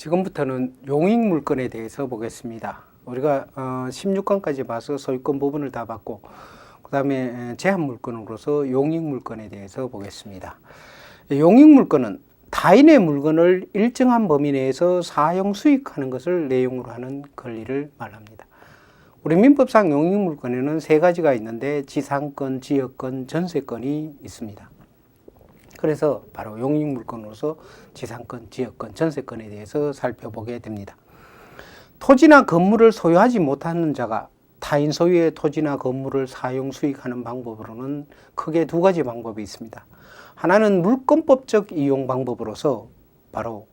지금부터는 용익물건에 대해서 보겠습니다. 우리가 16건까지 봐서 소유권 부분을 다 봤고 그 다음에 제한물건으로서 용익물건에 대해서 보겠습니다. 용익물건은 타인의 물건을 일정한 범위 내에서 사용 수익하는 것을 내용으로 하는 권리를 말합니다. 우리 민법상 용익물건에는 세 가지가 있는데 지상권, 지역권, 전세권이 있습니다. 그래서 바로 용익물건으로서 지상권, 지역권, 전세권에 대해서 살펴보게 됩니다. 토지나 건물을 소유하지 못하는 자가 타인 소유의 토지나 건물을 사용 수익하는 방법으로는 크게 두 가지 방법이 있습니다. 하나는 물권법적 이용 방법으로서 바로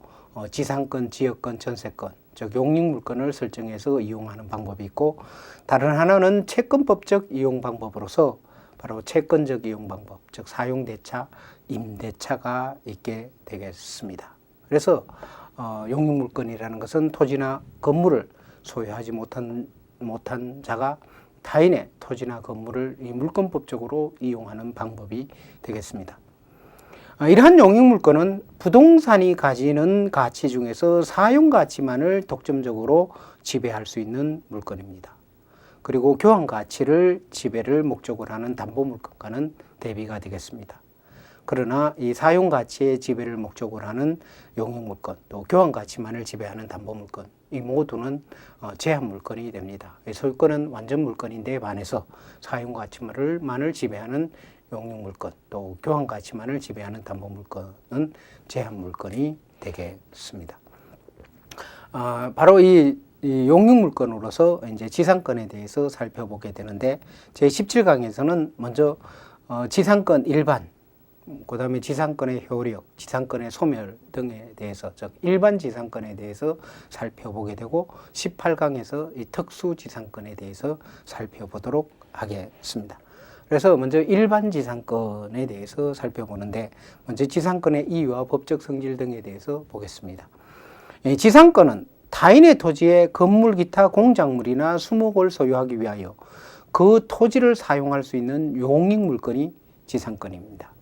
지상권, 지역권, 전세권, 즉 용익물건을 설정해서 이용하는 방법이 있고, 다른 하나는 채권법적 이용 방법으로서 바로 채권적 이용 방법, 즉 사용대차, 임대차가 있게 되겠습니다. 그래서 용익물건이라는 것은 토지나 건물을 소유하지 못한 자가 타인의 토지나 건물을 이 물권법적으로 이용하는 방법이 되겠습니다. 이러한 용익물건은 부동산이 가지는 가치 중에서 사용가치만을 독점적으로 지배할 수 있는 물건입니다. 그리고 교환가치를 지배를 목적으로 하는 담보물건과는 대비가 되겠습니다. 그러나 이 사용가치의 지배를 목적으로 하는 용익물건, 또 교환가치만을 지배하는 담보물건, 이 모두는 제한물건이 됩니다. 소유권은 완전물건인데 반해서 사용가치만을 지배하는 용익물건, 또 교환가치만을 지배하는 담보물건은 제한물건이 되겠습니다. 바로 이 용익물건으로서 이제 지상권에 대해서 살펴보게 되는데, 제17강에서는 먼저 지상권 일반, 그 다음에 지상권의 효력, 지상권의 소멸 등에 대해서, 즉 일반 지상권에 대해서 살펴보게 되고, 18강에서 이 특수 지상권에 대해서 살펴보도록 하겠습니다. 그래서 먼저 일반 지상권에 대해서 살펴보는데, 먼저 지상권의 이유와 법적 성질 등에 대해서 보겠습니다. 지상권은 타인의 토지에 건물, 기타 공작물이나 수목을 소유하기 위하여 그 토지를 사용할 수 있는 용익물건이 지상권입니다.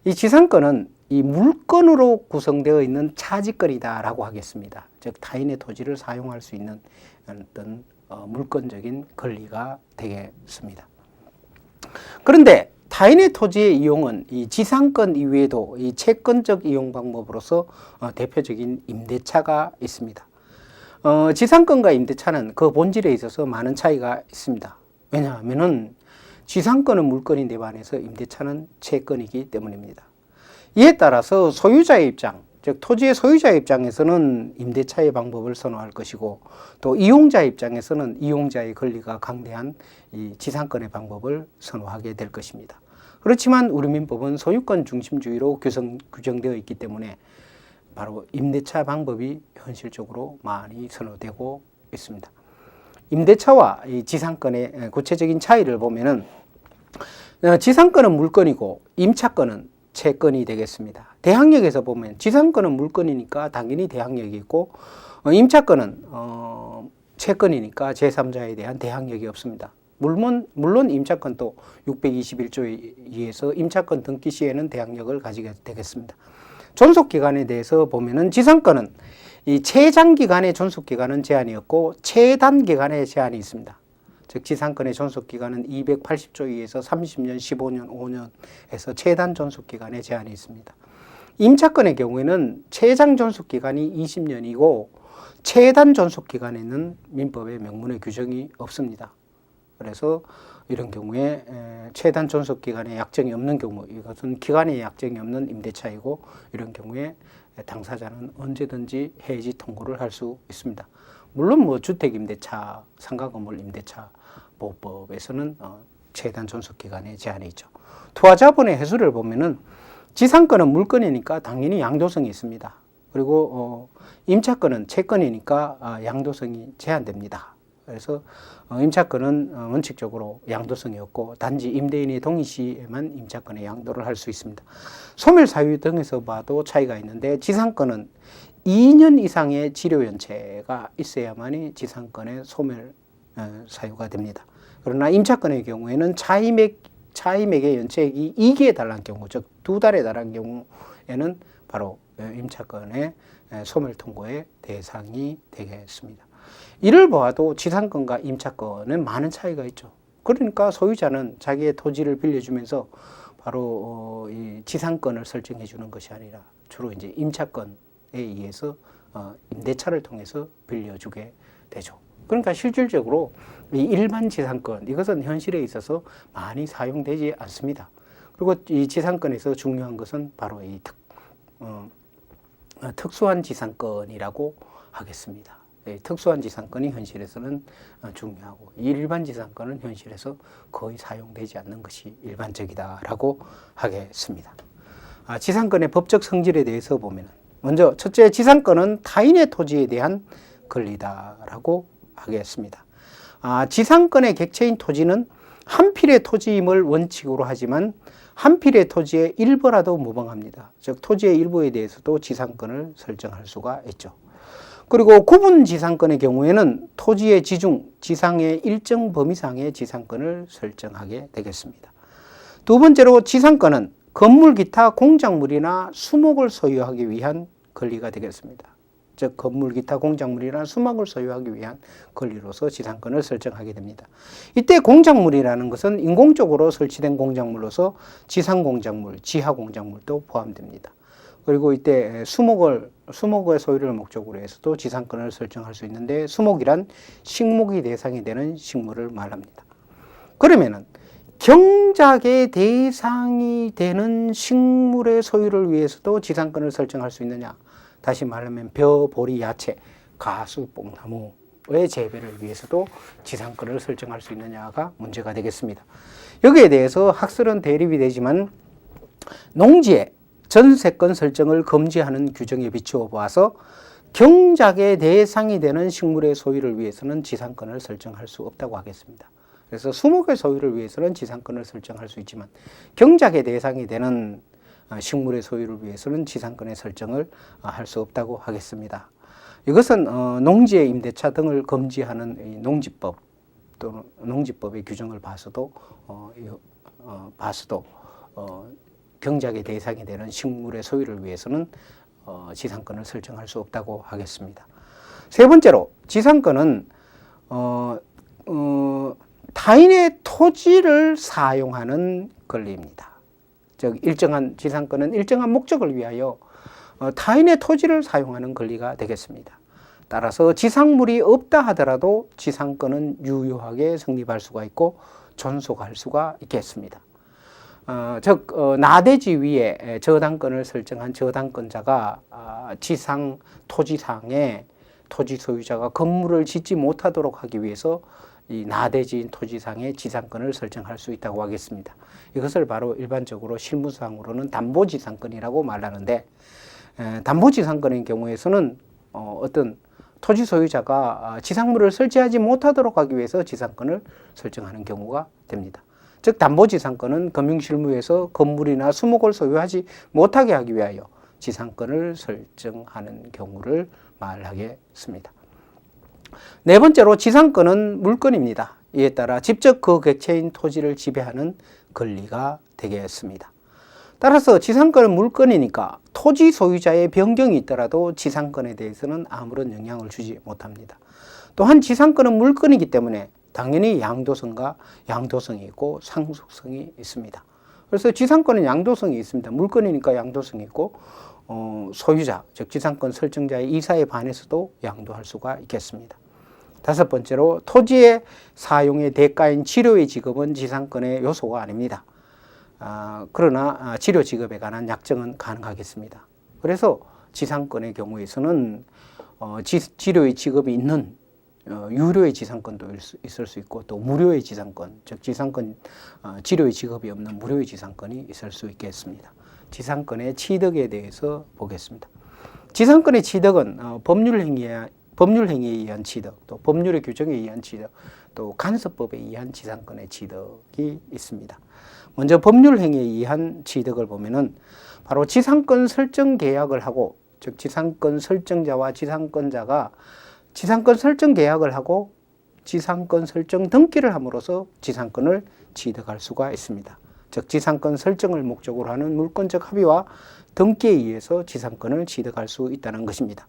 이 지상권은 이 물건으로 구성되어 있는 차지권이다라고 하겠습니다. 즉 타인의 토지를 사용할 수 있는 어떤 물건적인 권리가 되겠습니다. 그런데 타인의 토지의 이용은 이 지상권 이외에도 이 채권적 이용 방법으로서 대표적인 임대차가 있습니다. 지상권과 임대차는 그 본질에 있어서 많은 차이가 있습니다. 왜냐하면은 지상권은 물건인데 반해서 임대차는 채권이기 때문입니다. 이에 따라서 소유자의 입장, 즉 토지의 소유자의 입장에서는 임대차의 방법을 선호할 것이고, 또 이용자의 입장에서는 이용자의 권리가 강대한 이 지상권의 방법을 선호하게 될 것입니다. 그렇지만 우리 민법은 소유권 중심주의로 규정되어 있기 때문에 바로 임대차 방법이 현실적으로 많이 선호되고 있습니다. 임대차와 이 지상권의 구체적인 차이를 보면은, 지상권은 물건이고 임차권은 채권이 되겠습니다. 대항력에서 보면 지상권은 물건이니까 당연히 대항력이 있고, 임차권은 채권이니까 제3자에 대한 대항력이 없습니다. 물론 임차권도 621조에 의해서 임차권 등기 시에는 대항력을 가지게 되겠습니다. 존속기간에 대해서 보면은 지상권은 이 최장기간의 존속기간은 제한이 없고 최단기간의 제한이 있습니다. 즉 지상권의 존속기간은 280조에 의해서 30년, 15년, 5년에서 최단 존속기간의 제한이 있습니다. 임차권의 경우에는 최장 존속기간이 20년이고 최단 존속기간에는 민법의 명문의 규정이 없습니다. 그래서 이런 경우에 최단 존속기간에 약정이 없는 경우, 이것은 기간에 약정이 없는 임대차이고, 이런 경우에 당사자는 언제든지 해지 통고를 할 수 있습니다. 물론 주택임대차, 상가건물 임대차 보호법에서는 최단 존속기간에 제한이 있죠. 투하자본의 해수를 보면은 지상권은 물건이니까 당연히 양도성이 있습니다. 그리고 임차권은 채권이니까 양도성이 제한됩니다. 그래서 임차권은 원칙적으로 양도성이 없고 단지 임대인의 동의 시에만 임차권의 양도를 할 수 있습니다. 소멸 사유 등에서 봐도 차이가 있는데, 지상권은 2년 이상의 치료 연체가 있어야만이 지상권의 소멸 사유가 됩니다. 그러나 임차권의 경우에는 차임액의 연체액이 2개에 달한 경우, 즉 2달에 달한 경우에는 바로 임차권의 소멸 통고의 대상이 되겠습니다. 이를 보아도 지상권과 임차권은 많은 차이가 있죠. 그러니까 소유자는 자기의 토지를 빌려주면서 바로 이 지상권을 설정해 주는 것이 아니라 주로 이제 임차권에 의해서 임대차를 통해서 빌려주게 되죠. 그러니까 실질적으로 이 일반 지상권, 이것은 현실에 있어서 많이 사용되지 않습니다. 그리고 이 지상권에서 중요한 것은 바로 이 특수한 지상권이라고 하겠습니다. 특수한 지상권이 현실에서는 중요하고 일반 지상권은 현실에서 거의 사용되지 않는 것이 일반적이다라고 하겠습니다. 지상권의 법적 성질에 대해서 보면 먼저 첫째, 지상권은 타인의 토지에 대한 권리다라고 하겠습니다. 지상권의 객체인 토지는 한 필의 토지임을 원칙으로 하지만 한 필의 토지의 일부라도 무방합니다. 즉 토지의 일부에 대해서도 지상권을 설정할 수가 있죠. 그리고 구분 지상권의 경우에는 토지의 지중, 지상의 일정 범위 상의 지상권을 설정하게 되겠습니다. 두 번째로 지상권은 건물 기타 공작물이나 수목을 소유하기 위한 권리가 되겠습니다. 즉 건물 기타 공작물이나 수목을 소유하기 위한 권리로서 지상권을 설정하게 됩니다. 이때 공작물이라는 것은 인공적으로 설치된 공작물로서 지상 공작물, 지하 공작물도 포함됩니다. 그리고 이때 수목의 소유를 목적으로 해서도 지상권을 설정할 수 있는데 수목이란 식목이 대상이 되는 식물을 말합니다. 그러면은 경작의 대상이 되는 식물의 소유를 위해서도 지상권을 설정할 수 있느냐? 다시 말하면 벼, 보리, 야채, 가수, 뽕나무의 재배를 위해서도 지상권을 설정할 수 있느냐가 문제가 되겠습니다. 여기에 대해서 학설은 대립이 되지만 농지의 전세권 설정을 금지하는 규정에 비추어 보아서 경작의 대상이 되는 식물의 소유를 위해서는 지상권을 설정할 수 없다고 하겠습니다. 그래서 수목의 소유를 위해서는 지상권을 설정할 수 있지만 경작의 대상이 되는 식물의 소유를 위해서는 지상권의 설정을 할 수 없다고 하겠습니다. 이것은 농지의 임대차 등을 금지하는 농지법 또는 농지법의 규정을 봐서도 경작의 대상이 되는 식물의 소유를 위해서는 지상권을 설정할 수 없다고 하겠습니다. 세 번째로 지상권은 타인의 토지를 사용하는 권리입니다. 즉 일정한 지상권은 일정한 목적을 위하여 타인의 토지를 사용하는 권리가 되겠습니다. 따라서 지상물이 없다 하더라도 지상권은 유효하게 성립할 수가 있고 존속할 수가 있겠습니다. 즉 나대지 위에 저당권을 설정한 저당권자가 지상 토지상에 토지 소유자가 건물을 짓지 못하도록 하기 위해서 이 나대지인 토지상에 지상권을 설정할 수 있다고 하겠습니다. 이것을 바로 일반적으로 실무상으로는 담보지상권이라고 말하는데 담보지상권의 경우에서는 어떤 토지 소유자가 지상물을 설치하지 못하도록 하기 위해서 지상권을 설정하는 경우가 됩니다. 즉 담보지상권은 금융실무에서 건물이나 수목을 소유하지 못하게 하기 위하여 지상권을 설정하는 경우를 말하겠습니다. 네 번째로 지상권은 물권입니다. 이에 따라 직접 그 객체인 토지를 지배하는 권리가 되겠습니다. 따라서 지상권은 물권이니까 토지 소유자의 변경이 있더라도 지상권에 대해서는 아무런 영향을 주지 못합니다. 또한 지상권은 물권이기 때문에 당연히 양도성이 있고 상속성이 있습니다. 그래서 지상권은 양도성이 있습니다. 물권이니까 양도성이 있고 소유자, 즉 지상권 설정자의 이사에 반해서도 양도할 수가 있겠습니다. 다섯 번째로 토지의 사용의 대가인 치료의 지급은 지상권의 요소가 아닙니다. 그러나 치료 지급에 관한 약정은 가능하겠습니다. 그래서 지상권의 경우에서는 치료의 지급이 있는 유료의 지상권도 있을 수 있고 또 무료의 지상권, 즉 지상권 치료의 지급이 없는 무료의 지상권이 있을 수 있겠습니다. 지상권의 취득에 대해서 보겠습니다. 지상권의 취득은 법률 행위에 의한 취득, 또 법률의 규정에 의한 취득, 또 간섭법에 의한 지상권의 취득이 있습니다. 먼저 법률 행위에 의한 취득을 보면은 바로 지상권 설정 계약을 하고, 즉 지상권 설정자와 지상권자가 지상권 설정 계약을 하고 지상권 설정 등기를 함으로써 지상권을 취득할 수가 있습니다. 즉 지상권 설정을 목적으로 하는 물권적 합의와 등기에 의해서 지상권을 취득할 수 있다는 것입니다.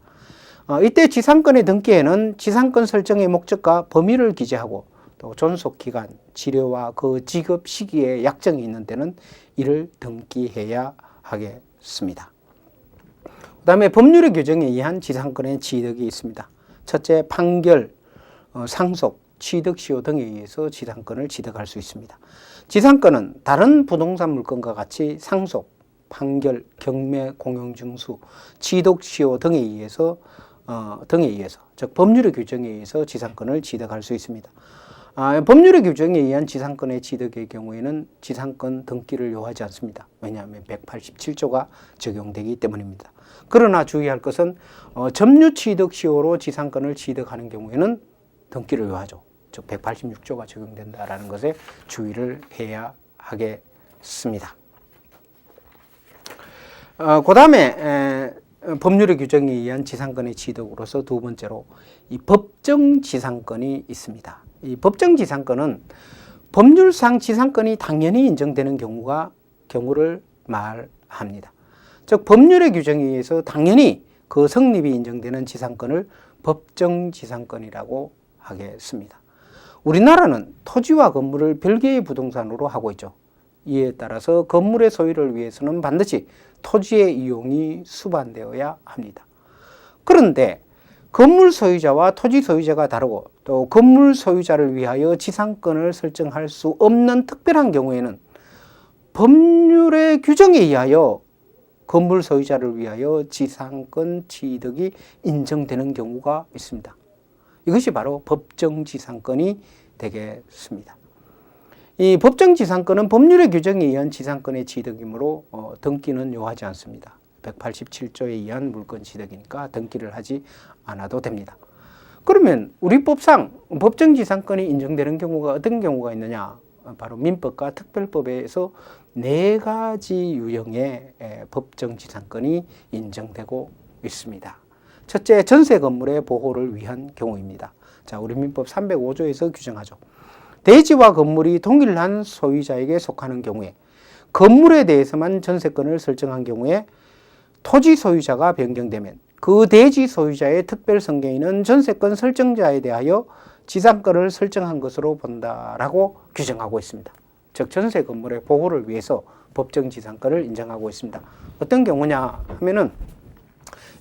이때 지상권의 등기에는 지상권 설정의 목적과 범위를 기재하고 또 존속기간, 지료와 그 지급 시기에 약정이 있는 때는 이를 등기해야 하겠습니다. 그 다음에 법률의 규정에 의한 지상권의 취득이 있습니다. 첫째, 판결, 상속, 취득시효 등에 의해서 지상권을 취득할 수 있습니다. 지상권은 다른 부동산 물건과 같이 상속, 판결, 경매, 공용증수, 취득시효 등에 의해서 즉 법률의 규정에 의해서 지상권을 취득할 수 있습니다. 법률의 규정에 의한 지상권의 취득의 경우에는 지상권 등기를 요하지 않습니다. 왜냐하면 187조가 적용되기 때문입니다. 그러나 주의할 것은 점유취득시효로 지상권을 취득하는 경우에는 등기를 요하죠. 즉 186조가 적용된다라는 것에 주의를 해야 하겠습니다. 그 다음에 법률의 규정에 의한 지상권의 취득으로서 두 번째로 이 법정 지상권이 있습니다. 이 법정 지상권은 법률상 지상권이 당연히 인정되는 경우를 말합니다. 즉 법률의 규정에 의해서 당연히 그 성립이 인정되는 지상권을 법정 지상권이라고 하겠습니다. 우리나라는 토지와 건물을 별개의 부동산으로 하고 있죠. 이에 따라서 건물의 소유를 위해서는 반드시 토지의 이용이 수반되어야 합니다. 그런데 건물 소유자와 토지 소유자가 다르고 또 건물 소유자를 위하여 지상권을 설정할 수 없는 특별한 경우에는 법률의 규정에 의하여 건물 소유자를 위하여 지상권 취득이 인정되는 경우가 있습니다. 이것이 바로 법정지상권이 되겠습니다. 이 법정지상권은 법률의 규정에 의한 지상권의 취득이므로 등기는 요하지 않습니다. 187조에 의한 물권 취득이니까 등기를 하지 않아도 됩니다. 그러면 우리 법상 법정지상권이 인정되는 경우가 어떤 경우가 있느냐? 바로 민법과 특별법에서 4가지 유형의 법정지상권이 인정되고 있습니다. 첫째, 전세 건물의 보호를 위한 경우입니다. 자, 우리 민법 305조에서 규정하죠. 대지와 건물이 동일한 소유자에게 속하는 경우에 건물에 대해서만 전세권을 설정한 경우에 토지 소유자가 변경되면 그 대지 소유자의 특별 성격있는 전세권 설정자에 대하여 지상권을 설정한 것으로 본다라고 규정하고 있습니다. 즉 전세 건물의 보호를 위해서 법정지상권을 인정하고 있습니다. 어떤 경우냐 하면은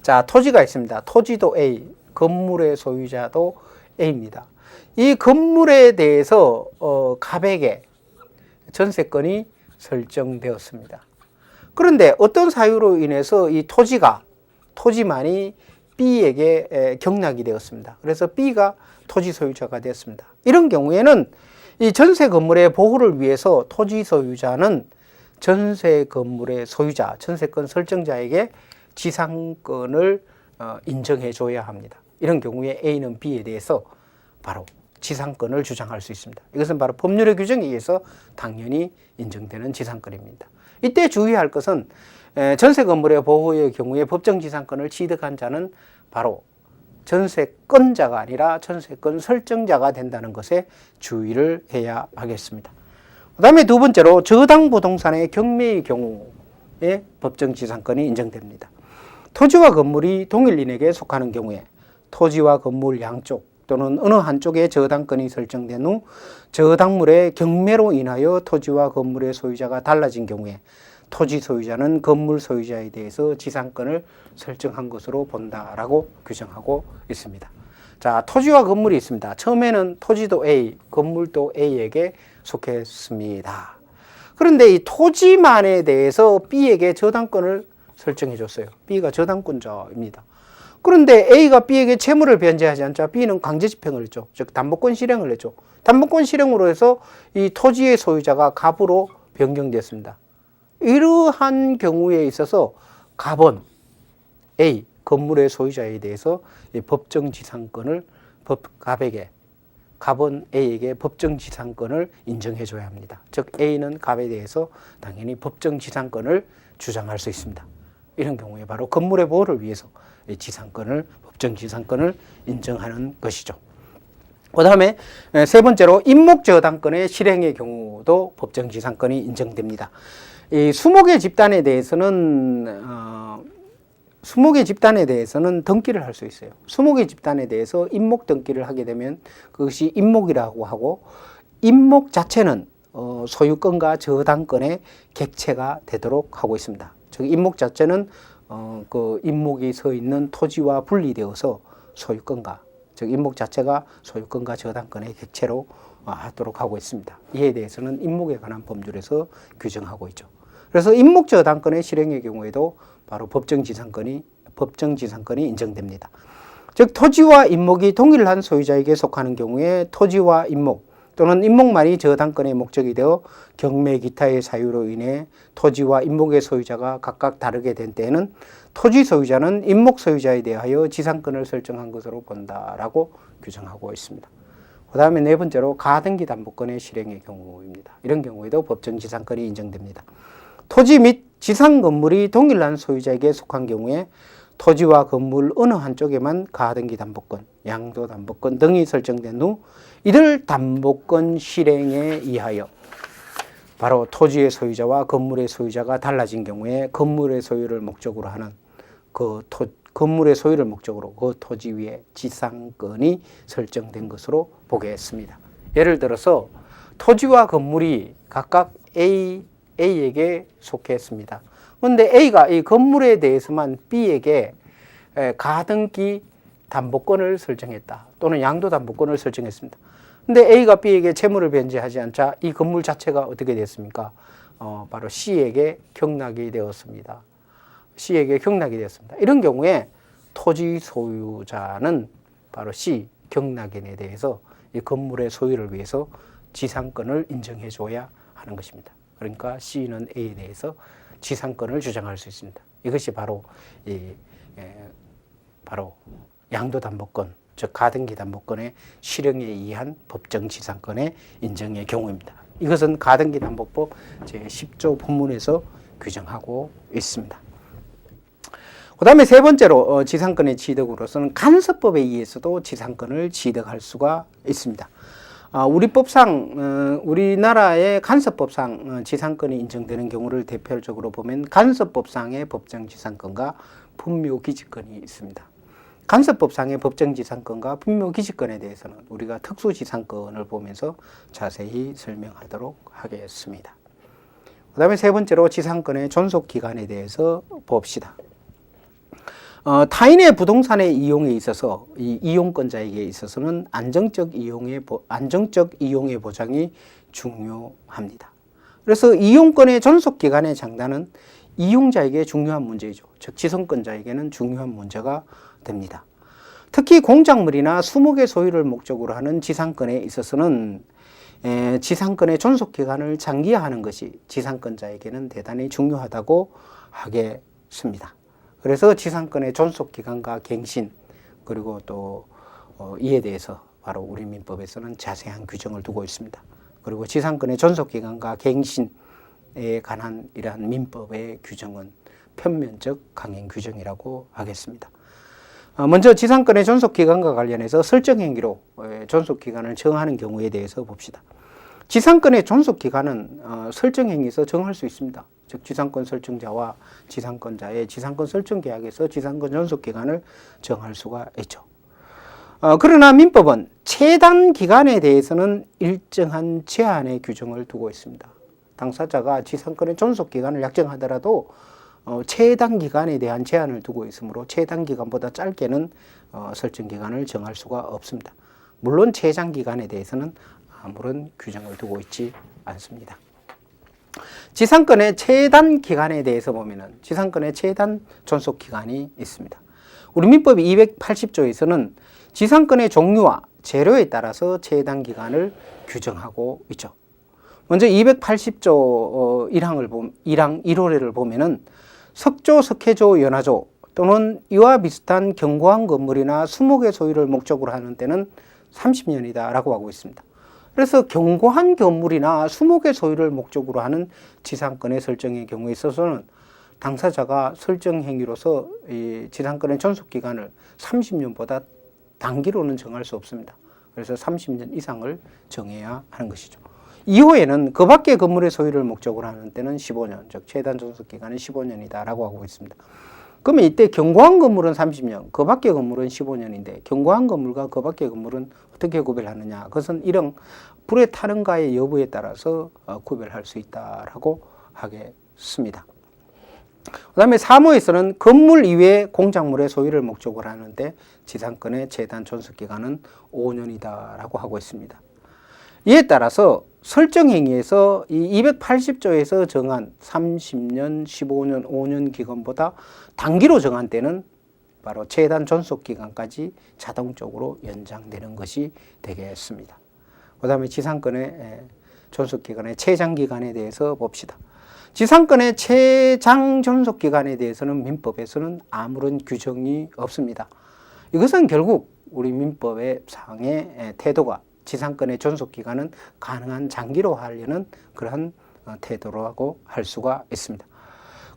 자, 토지가 있습니다. 토지도 A, 건물의 소유자도 A입니다. 이 건물에 대해서 갑에게 전세권이 설정되었습니다. 그런데 어떤 사유로 인해서 이 토지만이 B에게 경락이 되었습니다. 그래서 B가 토지 소유자가 되었습니다. 이런 경우에는 이 전세 건물의 보호를 위해서 토지 소유자는 전세 건물의 소유자, 전세권 설정자에게 지상권을 인정해 줘야 합니다. 이런 경우에 A는 B에 대해서 바로 지상권을 주장할 수 있습니다. 이것은 바로 법률의 규정에 의해서 당연히 인정되는 지상권입니다. 이때 주의할 것은 전세 건물의 보호의 경우에 법정지상권을 취득한 자는 바로 전세권자가 아니라 전세권 설정자가 된다는 것에 주의를 해야 하겠습니다. 그 다음에 두 번째로 저당 부동산의 경매의 경우에 법정지상권이 인정됩니다. 토지와 건물이 동일인에게 속하는 경우에 토지와 건물 양쪽 또는 어느 한쪽에 저당권이 설정된 후 저당물의 경매로 인하여 토지와 건물의 소유자가 달라진 경우에 토지 소유자는 건물 소유자에 대해서 지상권을 설정한 것으로 본다라고 규정하고 있습니다. 자, 토지와 건물이 있습니다. 처음에는 토지도 A, 건물도 A에게 속했습니다. 그런데 이 토지만에 대해서 B에게 저당권을 설정해 줬어요. B가 저당권자입니다. 그런데 A가 B에게 채무를 변제하지 않자 B는 강제집행을 했죠. 즉 담보권 실행을 했죠. 담보권 실행으로 해서 이 토지의 소유자가 갑으로 변경됐습니다. 이러한 경우에 있어서 갑은 A, 건물의 소유자에 대해서 법정지상권을 갑은 A에게 법정지상권을 인정해줘야 합니다. 즉 A는 갑에 대해서 당연히 법정지상권을 주장할 수 있습니다. 이런 경우에 바로 건물의 보호를 위해서 법정지상권을 인정하는 것이죠. 그 다음에 세 번째로 임목저당권의 실행의 경우도 법정지상권이 인정됩니다. 이 수목의 집단에 대해서는 등기를 할 수 있어요. 수목의 집단에 대해서 임목 등기를 하게 되면 그것이 임목이라고 하고, 임목 자체는 소유권과 저당권의 객체가 되도록 하고 있습니다. 즉 임목 자체는 그 임목이 서 있는 토지와 분리되어서 소유권과, 즉 임목 자체가 소유권과 저당권의 객체로 하도록 하고 있습니다. 이에 대해서는 임목에 관한 법률에서 규정하고 있죠. 그래서 임목 저당권의 실행의 경우에도 바로 법정지상권이 인정됩니다. 즉 토지와 임목이 동일한 소유자에게 속하는 경우에 토지와 임목 또는 임목만이 저당권의 목적이 되어 경매 기타의 사유로 인해 토지와 임목의 소유자가 각각 다르게 된 때에는 토지 소유자는 임목 소유자에 대하여 지상권을 설정한 것으로 본다라고 규정하고 있습니다. 그 다음에 네 번째로 가등기 담보권의 실행의 경우입니다. 이런 경우에도 법정지상권이 인정됩니다. 토지 및 지상 건물이 동일한 소유자에게 속한 경우에 토지와 건물 어느 한쪽에만 가등기 담보권, 양도 담보권 등이 설정된 후 이들 담보권 실행에 의하여 바로 토지의 소유자와 건물의 소유자가 달라진 경우에 건물의 소유를 목적으로 하는 그 토지 위에 지상권이 설정된 것으로 보겠습니다. 예를 들어서 토지와 건물이 각각 A에게 속했습니다. 그런데 A가 이 건물에 대해서만 B에게 가등기 담보권을 설정했다. 또는 양도 담보권을 설정했습니다. 근데 A가 B에게 채무를 변제하지 않자 이 건물 자체가 어떻게 됐습니까? 바로 C에게 경락이 되었습니다. 이런 경우에 토지 소유자는 바로 C, 경락인에 대해서 이 건물의 소유를 위해서 지상권을 인정해 줘야 하는 것입니다. 그러니까 C는 A에 대해서 지상권을 주장할 수 있습니다. 이것이 바로 바로 양도담보권, 즉 가등기 담보권의 실행에 의한 법정지상권의 인정의 경우입니다. 이것은 가등기 담보법 제10조 본문에서 규정하고 있습니다. 그 다음에 세 번째로 지상권의 취득으로서는 간섭법에 의해서도 지상권을 취득할 수가 있습니다. 우리나라의 간섭법상 지상권이 인정되는 경우를 대표적으로 보면 간섭법상의 법정지상권과 분묘기지권이 있습니다. 간섭법상의 법정지상권과 분묘기지권에 대해서는 우리가 특수지상권을 보면서 자세히 설명하도록 하겠습니다. 그 다음에 세 번째로 지상권의 존속기간에 대해서 봅시다. 타인의 부동산의 이용에 있어서 이 이용권자에게 있어서는 안정적 이용의 보장이 중요합니다. 그래서 이용권의 존속기간의 장단은 이용자에게 중요한 문제이죠. 즉 지성권자에게는 중요한 문제가 됩니다. 특히 공작물이나 수목의 소유를 목적으로 하는 지상권에 있어서는 지상권의 존속기간을 장기화하는 것이 지상권자에게는 대단히 중요하다고 하겠습니다. 그래서 지상권의 존속기간과 갱신, 그리고 또 이에 대해서 바로 우리 민법에서는 자세한 규정을 두고 있습니다. 그리고 지상권의 존속기간과 갱신에 관한 이러한 민법의 규정은 편면적 강행 규정이라고 하겠습니다. 먼저 지상권의 존속기간과 관련해서 설정행위로 존속기간을 정하는 경우에 대해서 봅시다. 지상권의 존속기간은 설정행위에서 정할 수 있습니다. 즉 지상권 설정자와 지상권자의 지상권 설정 계약에서 지상권 존속기간을 정할 수가 있죠. 그러나 민법은 최단 기간에 대해서는 일정한 제한의 규정을 두고 있습니다. 당사자가 지상권의 존속기간을 약정하더라도 최단 기간에 대한 제한을 두고 있으므로 최단 기간보다 짧게는 설정 기간을 정할 수가 없습니다. 물론 최장 기간에 대해서는 아무런 규정을 두고 있지 않습니다. 지상권의 최단 기간에 대해서 보면은 지상권의 최단 존속 기간이 있습니다. 우리 민법 280조에서는 지상권의 종류와 재료에 따라서 최단 기간을 규정하고 있죠. 먼저 280조 1항 1호례를 보면은 석조, 석회조, 연화조 또는 이와 비슷한 견고한 건물이나 수목의 소유를 목적으로 하는 때는 30년이다 라고 하고 있습니다. 그래서 견고한 건물이나 수목의 소유를 목적으로 하는 지상권의 설정의 경우에 있어서는 당사자가 설정 행위로서 이 지상권의 존속기간을 30년보다 단기로는 정할 수 없습니다. 그래서 30년 이상을 정해야 하는 것이죠. 이후에는 그 밖의 건물의 소유를 목적으로 하는 때는 15년, 즉 최단 존속기간은 15년이다라고 하고 있습니다. 그러면 이때 경고한 건물은 30년, 그 밖의 건물은 15년인데 경고한 건물과 그 밖의 건물은 어떻게 구별하느냐? 그것은 일형 불에 타는가의 여부에 따라서 구별할 수 있다라고 하겠습니다. 그 다음에 3호에서는 건물 이외의 공작물의 소유를 목적으로 하는데 지상권의 최단 존속기간은 5년이다라고 하고 있습니다. 이에 따라서 설정행위에서 이 280조에서 정한 30년, 15년, 5년 기간보다 단기로 정한 때는 바로 최단 존속기간까지 자동적으로 연장되는 것이 되겠습니다. 그 다음에 지상권의 존속기간의 최장기간에 대해서 봅시다. 지상권의 최장 존속기간에 대해서는 민법에서는 아무런 규정이 없습니다. 이것은 결국 우리 민법의 상의 태도가 지상권의 존속기간은 가능한 장기로 하려는 그러한 태도라고 할 수가 있습니다.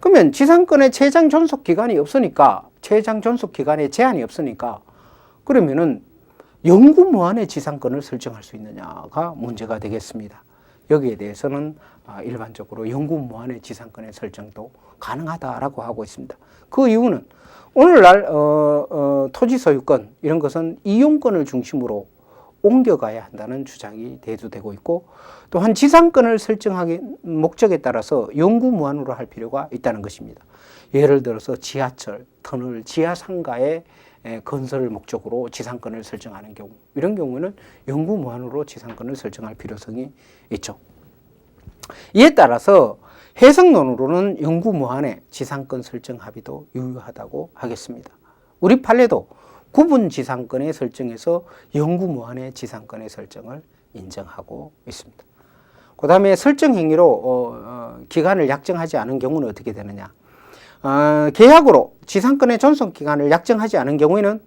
그러면 지상권의 최장 존속기간이 없으니까, 최장 존속기간에 제한이 없으니까, 그러면은 영구무한의 지상권을 설정할 수 있느냐가 문제가 되겠습니다. 여기에 대해서는 일반적으로 영구무한의 지상권의 설정도 가능하다라고 하고 있습니다. 그 이유는 오늘날 토지 소유권 이런 것은 이용권을 중심으로 옮겨가야 한다는 주장이 대두되고 있고, 또한 지상권을 설정하기 목적에 따라서 영구무한으로 할 필요가 있다는 것입니다. 예를 들어서 지하철, 터널, 지하상가의 건설을 목적으로 지상권을 설정하는 경우, 이런 경우는 영구무한으로 지상권을 설정할 필요성이 있죠. 이에 따라서 해석론으로는 영구무한의 지상권 설정 합의도 유효하다고 하겠습니다. 우리 판례도 구분 지상권의 설정에서 영구무한의 지상권의 설정을 인정하고 있습니다. 그 다음에 설정 행위로 기간을 약정하지 않은 경우는 어떻게 되느냐? 계약으로 지상권의 존속기간을 약정하지 않은 경우에는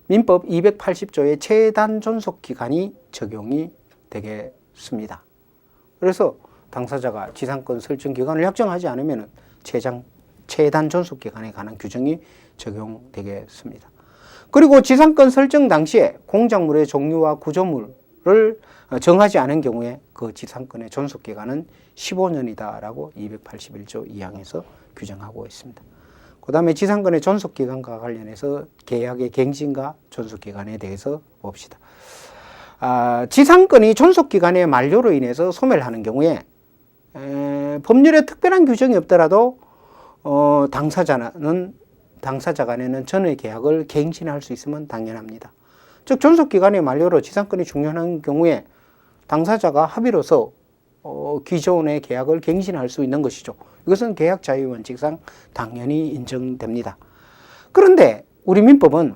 민법 280조의 최단 존속기간이 적용이 되겠습니다. 그래서 당사자가 지상권 설정 기간을 약정하지 않으면 최단 존속기간에 관한 규정이 적용되겠습니다. 그리고 지상권 설정 당시에 공작물의 종류와 구조물을 정하지 않은 경우에 그 지상권의 존속기간은 15년이다라고 281조 2항에서 규정하고 있습니다. 그 다음에 지상권의 존속기간과 관련해서 계약의 갱신과 존속기간에 대해서 봅시다. 지상권이 존속기간의 만료로 인해서 소멸하는 경우에 법률에 특별한 규정이 없더라도 당사자 간에는 전의 계약을 갱신할 수 있으면 당연합니다. 즉 존속기간의 만료로 지상권이 중요한 경우에 당사자가 합의로서 기존의 계약을 갱신할 수 있는 것이죠. 이것은 계약 자유 원칙상 당연히 인정됩니다. 그런데 우리 민법은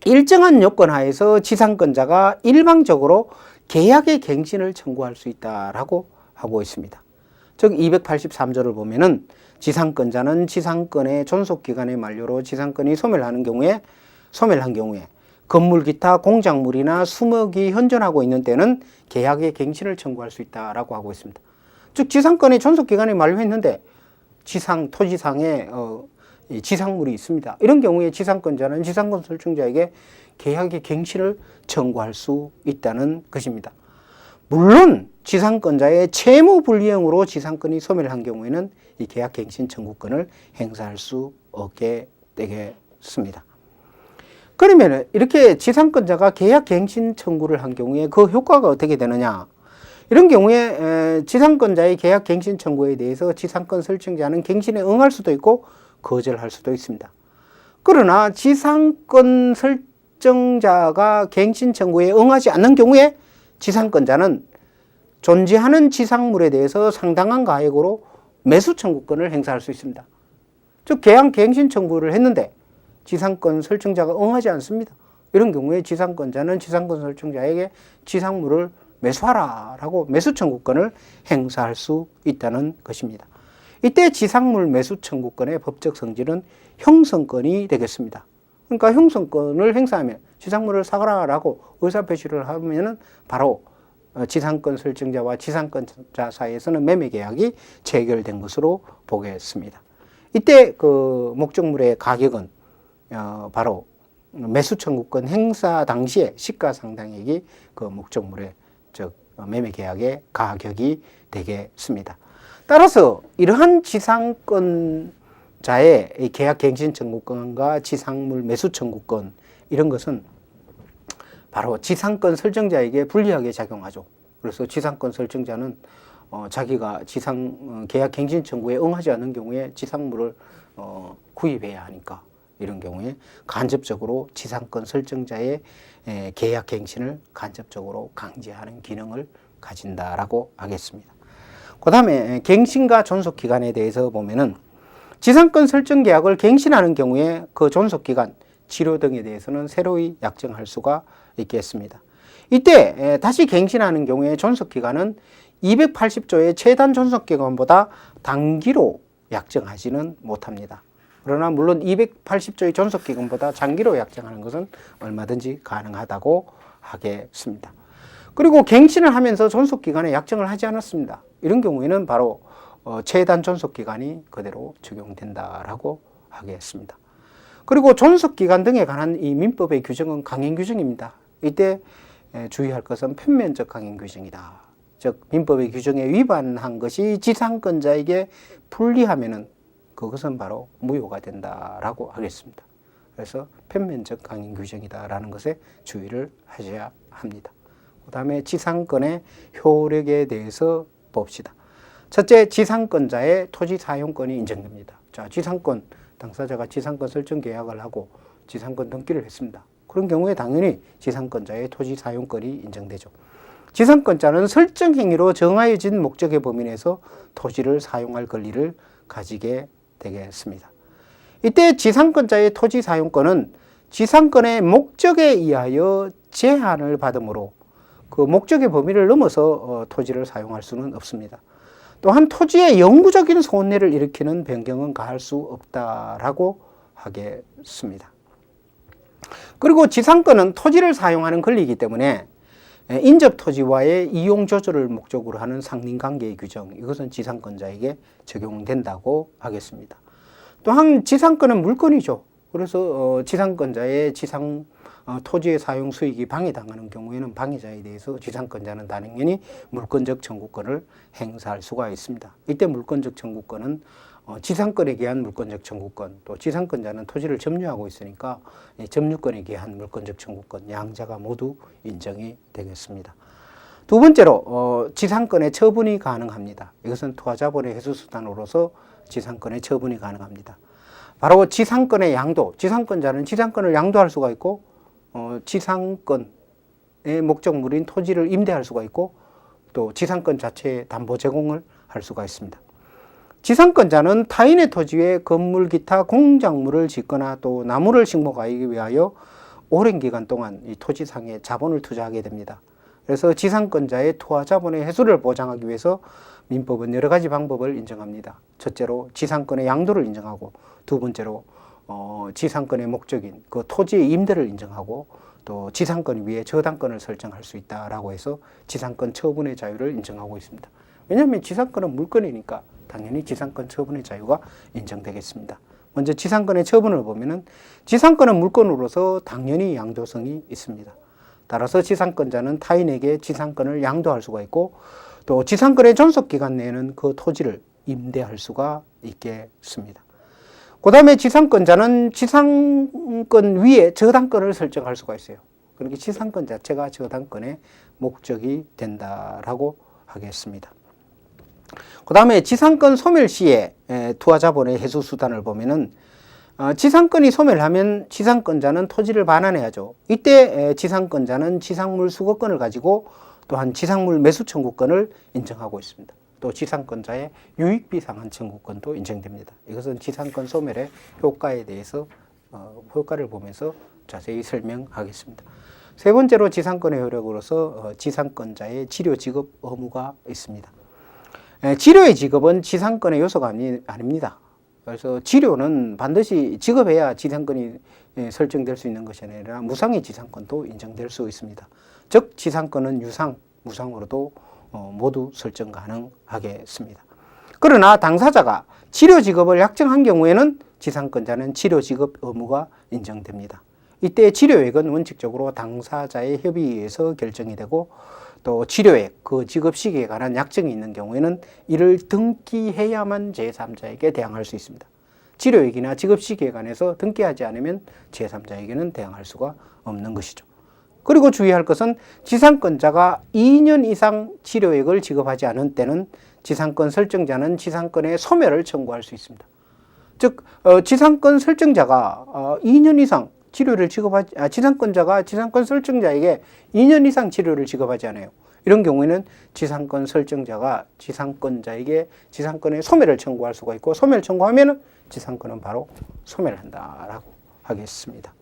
일정한 요건 하에서 지상권자가 일방적으로 계약의 갱신을 청구할 수 있다라고 하고 있습니다. 즉 283조를 보면은 지상권자는 지상권의 존속기간의 만료로 지상권이 소멸한 경우에 건물 기타 공작물이나 수목이 현존하고 있는 때는 계약의 갱신을 청구할 수 있다라고 하고 있습니다. 즉 지상권의 존속기간이 만료했는데 토지상에 지상물이 있습니다. 이런 경우에 지상권자는 지상권 설정자에게 계약의 갱신을 청구할 수 있다는 것입니다. 물론 지상권자의 채무 불이행으로 지상권이 소멸한 경우에는 이 계약 갱신 청구권을 행사할 수 없게 되겠습니다. 그러면 이렇게 지상권자가 계약 갱신 청구를 한 경우에 그 효과가 어떻게 되느냐? 이런 경우에 지상권자의 계약 갱신 청구에 대해서 지상권 설정자는 갱신에 응할 수도 있고 거절할 수도 있습니다. 그러나 지상권 설정자가 갱신 청구에 응하지 않는 경우에 지상권자는 존재하는 지상물에 대해서 상당한 가액으로 매수 청구권을 행사할 수 있습니다. 즉 계약 갱신 청구를 했는데 지상권 설정자가 응하지 않습니다. 이런 경우에 지상권자는 지상권 설정자에게 지상물을 매수하라라고 매수 청구권을 행사할 수 있다는 것입니다. 이때 지상물 매수 청구권의 법적 성질은 형성권이 되겠습니다. 그러니까 형성권을 행사하면 지상물을 사가라라고 의사표시를 하면은 바로 지상권 설정자와 지상권자 사이에서는 매매 계약이 체결된 것으로 보겠습니다. 이때 그 목적물의 가격은 바로 매수 청구권 행사 당시에 시가상당액이 그 목적물의 즉 매매 계약의 가격이 되겠습니다. 따라서 이러한 지상권자의 계약 갱신 청구권과 지상물 매수 청구권 이런 것은 바로 지상권 설정자에게 불리하게 작용하죠. 그래서 지상권 설정자는 자기가 계약 갱신 청구에 응하지 않는 경우에 지상물을 구입해야 하니까 이런 경우에 간접적으로 지상권 설정자의 계약 갱신을 간접적으로 강제하는 기능을 가진다라고 하겠습니다. 그 다음에 갱신과 존속기간에 대해서 보면은 지상권 설정 계약을 갱신하는 경우에 그 존속기간, 치료 등에 대해서는 새로이 약정할 수가 있겠습니다. 이때 다시 갱신하는 경우에 존속기간은 280조의 최단 존속기간보다 단기로 약정하지는 못합니다. 그러나 물론 280조의 존속기간보다 장기로 약정하는 것은 얼마든지 가능하다고 하겠습니다. 그리고 갱신을 하면서 존속기간에 약정을 하지 않았습니다. 이런 경우에는 바로 최단 존속기간이 그대로 적용된다라고 하겠습니다. 그리고 존속기간 등에 관한 이 민법의 규정은 강행 규정입니다. 이때 주의할 것은 편면적 강행 규정이다. 즉 민법의 규정에 위반한 것이 지상권자에게 불리하면은 그것은 바로 무효가 된다라고 하겠습니다. 그래서 편면적 강행 규정이다라는 것에 주의를 하셔야 합니다. 그 다음에 지상권의 효력에 대해서 봅시다. 첫째, 지상권자의 토지 사용권이 인정됩니다. 자, 지상권 당사자가 지상권 설정 계약을 하고 지상권 등기를 했습니다. 그런 경우에 당연히 지상권자의 토지 사용권이 인정되죠. 지상권자는 설정 행위로 정하여진 목적의 범위 내에서 토지를 사용할 권리를 가지게 되겠습니다. 이때 지상권자의 토지 사용권은 지상권의 목적에 의하여 제한을 받으므로 그 목적의 범위를 넘어서 토지를 사용할 수는 없습니다. 또한 토지에 영구적인 손해를 일으키는 변경은 가할 수 없다라고 하겠습니다. 그리고 지상권은 토지를 사용하는 권리이기 때문에 인접 토지와의 이용 조절을 목적으로 하는 상린관계의 규정, 이것은 지상권자에게 적용된다고 하겠습니다. 또한 지상권은 물건이죠. 그래서 지상권자의 토지의 사용 수익이 방해당하는 경우에는 방해자에 대해서 지상권자는 당연히 물권적 청구권을 행사할 수가 있습니다. 이때 물권적 청구권은 지상권에 기한 물권적 청구권, 또 지상권자는 토지를 점유하고 있으니까 점유권에 기한 물권적 청구권, 양자가 모두 인정이 되겠습니다. 두 번째로 지상권의 처분이 가능합니다. 이것은 투하자본의 해소수단으로서 지상권의 처분이 가능합니다. 바로 지상권의 양도, 지상권자는 지상권을 양도할 수가 있고 지상권의 목적물인 토지를 임대할 수가 있고 또 지상권 자체의 담보 제공을 할 수가 있습니다. 지상권자는 타인의 토지에 건물 기타 공작물을 짓거나 또 나무를 심어가기 위하여 오랜 기간 동안 이 토지상에 자본을 투자하게 됩니다. 그래서 지상권자의 투하자본의 해소를 보장하기 위해서 민법은 여러 가지 방법을 인정합니다. 첫째로 지상권의 양도를 인정하고 두 번째로 지상권의 목적인 그 토지의 임대를 인정하고 또 지상권 위에 저당권을 설정할 수 있다라고 해서 지상권 처분의 자유를 인정하고 있습니다. 왜냐하면 지상권은 물건이니까 당연히 지상권 처분의 자유가 인정되겠습니다. 먼저 지상권의 처분을 보면은 지상권은 물건으로서 당연히 양도성이 있습니다. 따라서 지상권자는 타인에게 지상권을 양도할 수가 있고 또 지상권의 존속기간 내에는 그 토지를 임대할 수가 있겠습니다. 그 다음에 지상권자는 지상권 위에 저당권을 설정할 수가 있어요. 그러니까 지상권 자체가 저당권의 목적이 된다라고 하겠습니다. 그 다음에 지상권 소멸 시에 투하자본의 해소수단을 보면은 지상권이 소멸하면 지상권자는 토지를 반환해야죠. 이때 지상권자는 지상물 수거권을 가지고 또한 지상물 매수 청구권을 인정하고 있습니다. 또 지상권자의 유익비 상환 청구권도 인정됩니다. 이것은 지상권 소멸의 효과에 대해서 효과를 보면서 자세히 설명하겠습니다. 세 번째로 지상권의 효력으로서 지상권자의 치료 지급 의무가 있습니다. 치료의 지급은 지상권의 요소가 아닙니다. 그래서 치료는 반드시 지급해야 지상권이 설정될 수 있는 것이 아니라 무상의 지상권도 인정될 수 있습니다. 즉 지상권은 유상, 무상으로도 모두 설정 가능하겠습니다. 그러나 당사자가 치료 지급을 약정한 경우에는 지상권자는 치료 지급 의무가 인정됩니다. 이때 치료액은 원칙적으로 당사자의 협의에 의해서 결정이 되고 또 치료액, 그 지급 시기에 관한 약정이 있는 경우에는 이를 등기해야만 제3자에게 대항할 수 있습니다. 치료액이나 지급 시기에 관해서 등기하지 않으면 제3자에게는 대항할 수가 없는 것이죠. 그리고 주의할 것은 지상권자가 2년 이상 치료액을 지급하지 않은 때는 지상권 설정자는 지상권의 소멸을 청구할 수 있습니다. 즉 지상권 설정자가 2년 이상 치료를 지급하지 지상권자가 지상권 설정자에게 2년 이상 치료를 지급하지 않아요. 이런 경우에는 지상권 설정자가 지상권자에게 지상권의 소멸을 청구할 수가 있고 소멸 청구하면은 지상권은 바로 소멸한다라고 하겠습니다.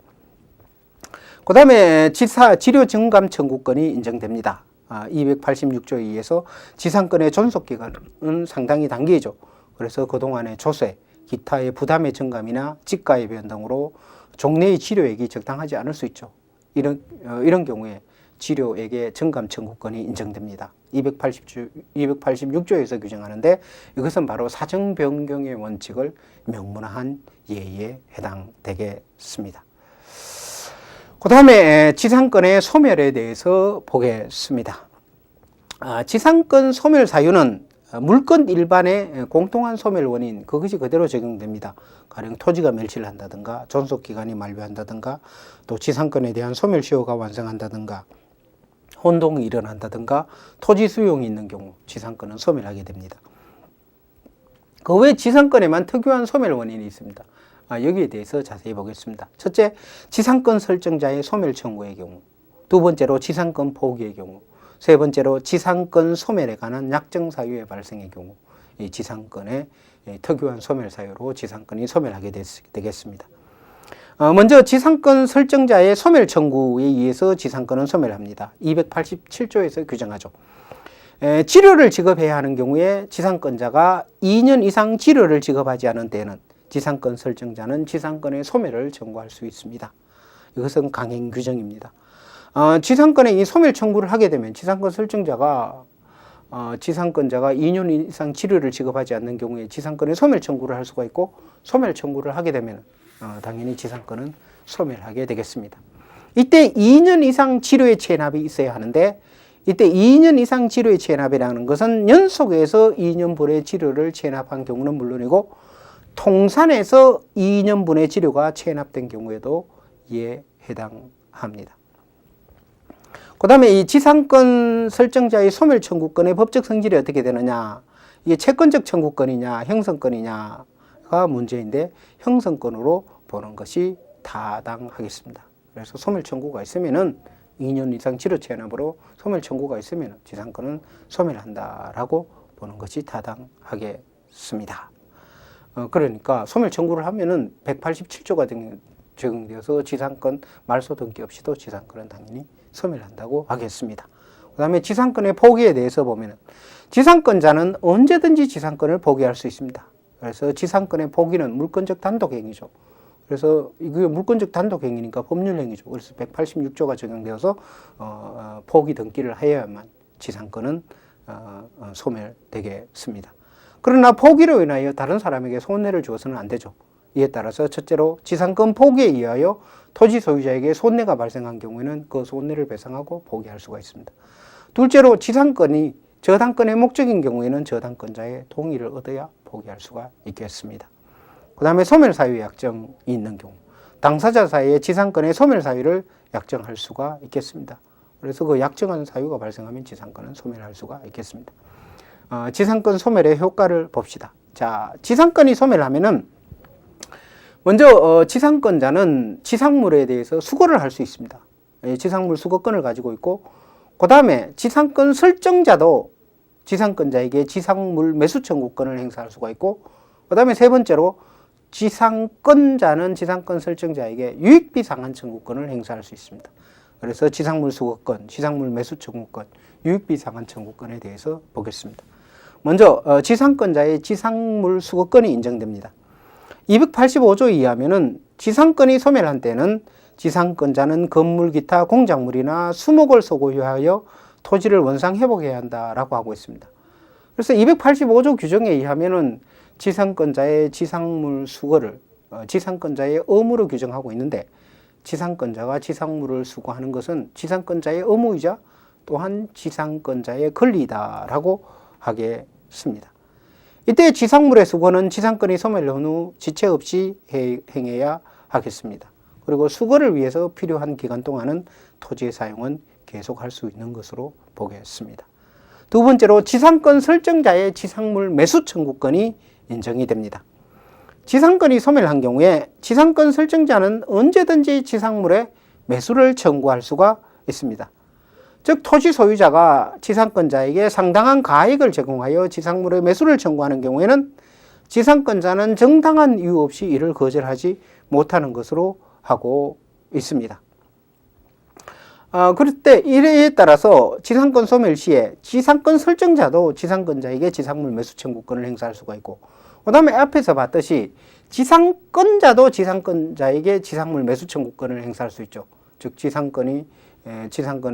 그 다음에 치료 증감 청구권이 인정됩니다. 286조에 의해서 지상권의 존속기간은 상당히 단기죠. 그래서 그동안의 조세, 기타의 부담의 증감이나 지가의 변동으로 종래의 치료액이 적당하지 않을 수 있죠. 이런 경우에 치료액의 증감 청구권이 인정됩니다. 286조에서 규정하는데 이것은 바로 사정 변경의 원칙을 명문화한 예의에 해당되겠습니다. 그 다음에 지상권의 소멸에 대해서 보겠습니다. 지상권 소멸 사유는 물건 일반의 공통한 소멸 원인 그것이 그대로 적용됩니다. 가령 토지가 멸치를 한다든가 존속기간이 만료한다든가 또 지상권에 대한 소멸시효가 완성한다든가 혼동이 일어난다든가 토지 수용이 있는 경우 지상권은 소멸하게 됩니다. 그 외 지상권에만 특유한 소멸 원인이 있습니다. 여기에 대해서 자세히 보겠습니다. 첫째, 지상권 설정자의 소멸 청구의 경우, 두 번째로 지상권 포기의 경우, 세 번째로 지상권 소멸에 관한 약정 사유의 발생의 경우, 이 지상권의 특유한 소멸 사유로 지상권이 소멸하게 되겠습니다. 먼저 지상권 설정자의 소멸 청구에 의해서 지상권은 소멸합니다. 287조에서 규정하죠. 치료를 지급해야 하는 경우에 지상권자가 2년 이상 치료를 지급하지 않은 때에는 지상권 설정자는 지상권의 소멸을 청구할 수 있습니다. 이것은 강행 규정입니다. 지상권의 이 소멸 청구를 하게 되면 지상권 설정자가 지상권자가 2년 이상 치료를 지급하지 않는 경우에 지상권의 소멸 청구를 할 수가 있고 소멸 청구를 하게 되면 당연히 지상권은 소멸하게 되겠습니다. 이때 2년 이상 치료의 체납이 있어야 하는데 이때 2년 이상 치료의 체납이라는 것은 연속해서 2년분의 치료를 체납한 경우는 물론이고 통산에서 2년분의 치료가 체납된 경우에도 이에 해당합니다. 그 다음에 이 지상권 설정자의 소멸 청구권의 법적 성질이 어떻게 되느냐, 이게 채권적 청구권이냐 형성권이냐가 문제인데 형성권으로 보는 것이 타당하겠습니다. 그래서 소멸 청구가 있으면은 2년 이상 치료 체납으로 소멸 청구가 있으면 지상권은 소멸한다라고 보는 것이 타당하겠습니다. 그러니까 소멸 청구를 하면은 187조가 적용되어서 지상권 말소 등기 없이도 지상권은 당연히 소멸한다고 하겠습니다. 그 다음에 지상권의 포기에 대해서 보면은 지상권자는 언제든지 지상권을 포기할 수 있습니다. 그래서 지상권의 포기는 물권적 단독행위죠. 그래서 이게 물권적 단독행위니까 법률행위죠. 그래서 186조가 적용되어서 포기 등기를 해야만 지상권은 소멸되겠습니다. 그러나 포기로 인하여 다른 사람에게 손해를 주어서는 안 되죠. 이에 따라서 첫째로 지상권 포기에 의하여 토지 소유자에게 손해가 발생한 경우에는 그 손해를 배상하고 포기할 수가 있습니다. 둘째로 지상권이 저당권의 목적인 경우에는 저당권자의 동의를 얻어야 포기할 수가 있겠습니다. 그 다음에 소멸 사유의 약정이 있는 경우 당사자 사이에 지상권의 소멸 사유를 약정할 수가 있겠습니다. 그래서 그 약정한 사유가 발생하면 지상권은 소멸할 수가 있겠습니다. 지상권 소멸의 효과를 봅시다. 자, 지상권이 소멸하면은 먼저 지상권자는 지상물에 대해서 수거를 할 수 있습니다. 지상물 수거권을 가지고 있고 그 다음에 지상권 설정자도 지상권자에게 지상물 매수 청구권을 행사할 수가 있고 그 다음에 세 번째로 지상권자는 지상권 설정자에게 유익비 상환 청구권을 행사할 수 있습니다. 그래서 지상물 수거권, 지상물 매수 청구권, 유익비 상환 청구권에 대해서 보겠습니다. 먼저 지상권자의 지상물 수거권이 인정됩니다. 285조에 의하면은 지상권이 소멸한 때는 지상권자는 건물 기타 공작물이나 수목을 소유하여 토지를 원상 회복해야 한다라고 하고 있습니다. 그래서 285조 규정에 의하면은 지상권자의 지상물 수거를 지상권자의 의무로 규정하고 있는데 지상권자가 지상물을 수거하는 것은 지상권자의 의무이자 또한 지상권자의 권리다라고 하겠습니다. 이때 지상물의 수거는 지상권이 소멸한 후 지체 없이 행해야 하겠습니다. 그리고 수거를 위해서 필요한 기간 동안은 토지의 사용은 계속할 수 있는 것으로 보겠습니다. 두 번째로 지상권 설정자의 지상물 매수 청구권이 인정이 됩니다. 지상권이 소멸한 경우에 지상권 설정자는 언제든지 지상물의 매수를 청구할 수가 있습니다. 즉 토지 소유자가 지상권자에게 상당한 가액을 제공하여 지상물의 매수를 청구하는 경우에는 지상권자는 정당한 이유 없이 이를 거절하지 못하는 것으로 하고 있습니다. 그럴 때 이에 따라서 지상권 소멸 시에 지상권 설정자도 지상권자에게 지상물 매수 청구권을 행사할 수가 있고, 그 다음에 앞에서 봤듯이 지상권자도 지상권자에게 지상물 매수 청구권을 행사할 수 있죠. 즉 지상권의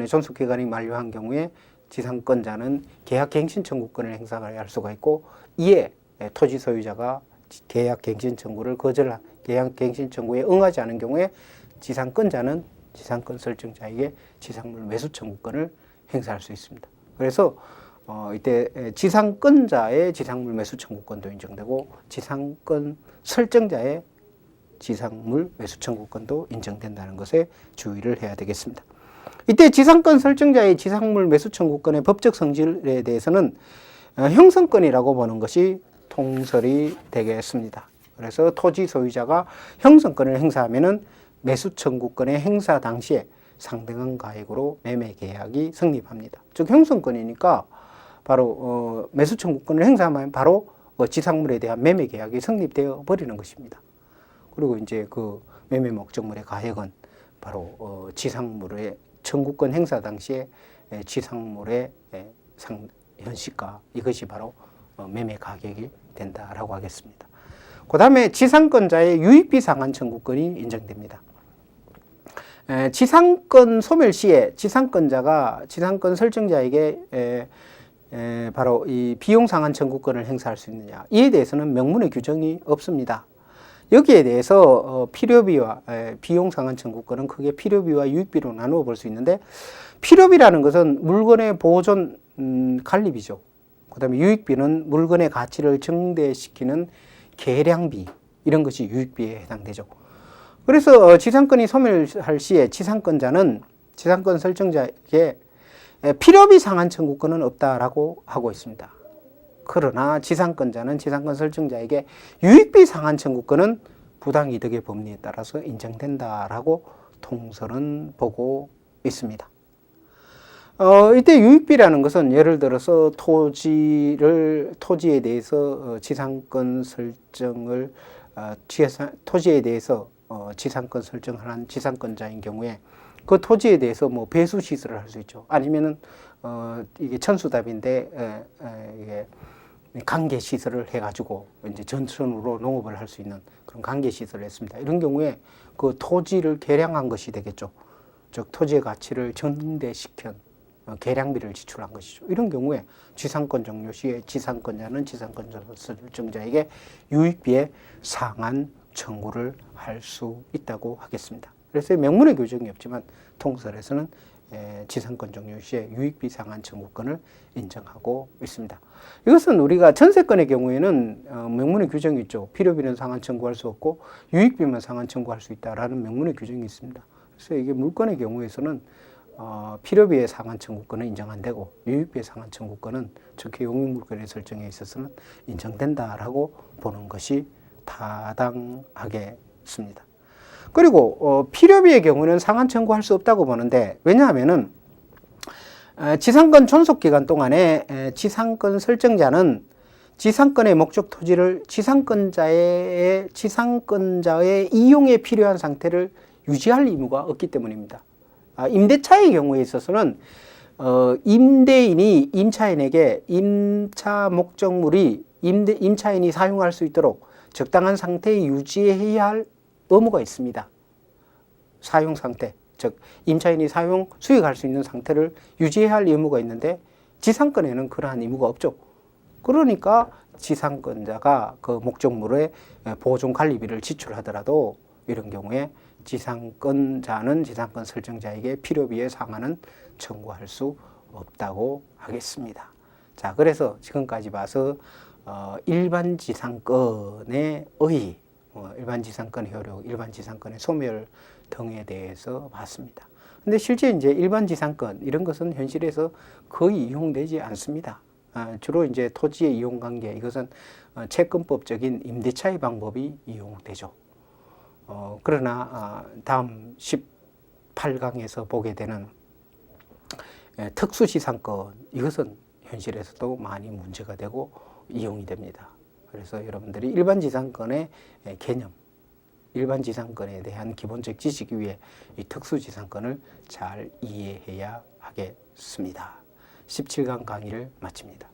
존속기간이 만료한 경우에 지상권자는 계약갱신 청구권을 행사할 수가 있고, 이에 토지 소유자가 계약갱신 청구에 응하지 않은 경우에 지상권자는 지상권 설정자에게 지상물 매수 청구권을 행사할 수 있습니다. 그래서 이때 지상권자의 지상물 매수 청구권도 인정되고 지상권 설정자의 지상물 매수 청구권도 인정된다는 것에 주의를 해야 되겠습니다. 이때 지상권 설정자의 지상물 매수 청구권의 법적 성질에 대해서는 형성권이라고 보는 것이 통설이 되겠습니다. 그래서 토지 소유자가 형성권을 행사하면은 매수 청구권의 행사 당시에 상당한 가액으로 매매 계약이 성립합니다. 즉 형성권이니까 바로 매수 청구권을 행사하면 바로 지상물에 대한 매매 계약이 성립되어 버리는 것입니다. 그리고 이제 그 매매 목적물의 가액은 바로 지상물의 청구권 행사 당시에 지상물의 현시가, 이것이 바로 매매 가격이 된다라고 하겠습니다. 그 다음에 지상권자의 유익비 상환 청구권이 인정됩니다. 지상권 소멸 시에 지상권자가 지상권 설정자에게 바로 이 비용 상환 청구권을 행사할 수 있느냐, 이에 대해서는 명문의 규정이 없습니다. 여기에 대해서 필요비와 비용 상환 청구권은 크게 필요비와 유익비로 나누어 볼 수 있는데, 필요비라는 것은 물건의 보존 관리비죠. 그 다음에 유익비는 물건의 가치를 증대시키는 계량비, 이런 것이 유익비에 해당되죠. 그래서 지상권이 소멸할 시에 지상권자는 지상권 설정자에게 필요비 상환 청구권은 없다라고 하고 있습니다. 그러나 지상권자는 지상권 설정자에게 유익비 상환 청구권은 부당이득의 법리에 따라서 인정된다라고 통설은 보고 있습니다. 이때 유익비라는 것은 예를 들어서 토지에 대해서 지상권 설정을 토지에 대해서 지상권 설정한 지상권자인 경우에 그 토지에 대해서 뭐 배수 시설을 할 수 있죠. 아니면은 이게 천수답인데 이게 관계 시설을 해가지고 이제 전천후로 농업을 할 수 있는 그런 관계 시설을 했습니다. 이런 경우에 그 토지를 개량한 것이 되겠죠. 즉 토지의 가치를 증대시킨 계량비를 지출한 것이죠. 이런 경우에 지상권 종료 시에 지상권자는 지상권 설정자에게 유익비의 상한 청구를 할 수 있다고 하겠습니다. 그래서 명문의 규정이 없지만 통설에서는 지상권 종료 시에 유익비 상한 청구권을 인정하고 있습니다. 이것은 우리가 전세권의 경우에는 명문의 규정이 있죠. 필요비는 상한 청구할 수 없고 유익비만 상한 청구할 수 있다라는 명문의 규정이 있습니다. 그래서 이게 물건의 경우에서는 필요비의 상한 청구권은 인정 안 되고 유익비의 상한 청구권은 적해 용익물권의 설정에 있어서는 인정된다라고 보는 것이 타당하겠습니다. 그리고 필요비의 경우는 상한 청구할 수 없다고 보는데, 왜냐하면은 지상권 존속 기간 동안에 지상권 설정자는 지상권의 목적 토지를 지상권자의 이용에 필요한 상태를 유지할 의무가 없기 때문입니다. 임대차의 경우에 있어서는 임대인이 임차인에게 임차 목적물이 임차인이 사용할 수 있도록 적당한 상태에 유지해야 할 의무가 있습니다. 사용 상태, 즉 임차인이 수익할 수 있는 상태를 유지해야 할 의무가 있는데 지상권에는 그러한 의무가 없죠. 그러니까 지상권자가 그 목적물의 보존 관리비를 지출하더라도 이런 경우에 지상권자는 지상권 설정자에게 필요비에 상한은 청구할 수 없다고 하겠습니다. 자, 그래서 지금까지 봐서 일반 지상권의 의의, 일반 지상권의 효력, 일반 지상권의 소멸 등에 대해서 봤습니다. 근데 실제 이제 일반 지상권 이런 것은 현실에서 거의 이용되지 않습니다. 주로 이제 토지의 이용 관계, 이것은 채권법적인 임대차의 방법이 이용되죠. 그러나 다음 18강에서 보게 되는 특수지상권, 이것은 현실에서도 많이 문제가 되고 이용이 됩니다. 그래서 여러분들이 일반 지상권의 개념, 일반 지상권에 대한 기본적 지식 위에 이 특수지상권을 잘 이해해야 하겠습니다. 17강 강의를 마칩니다.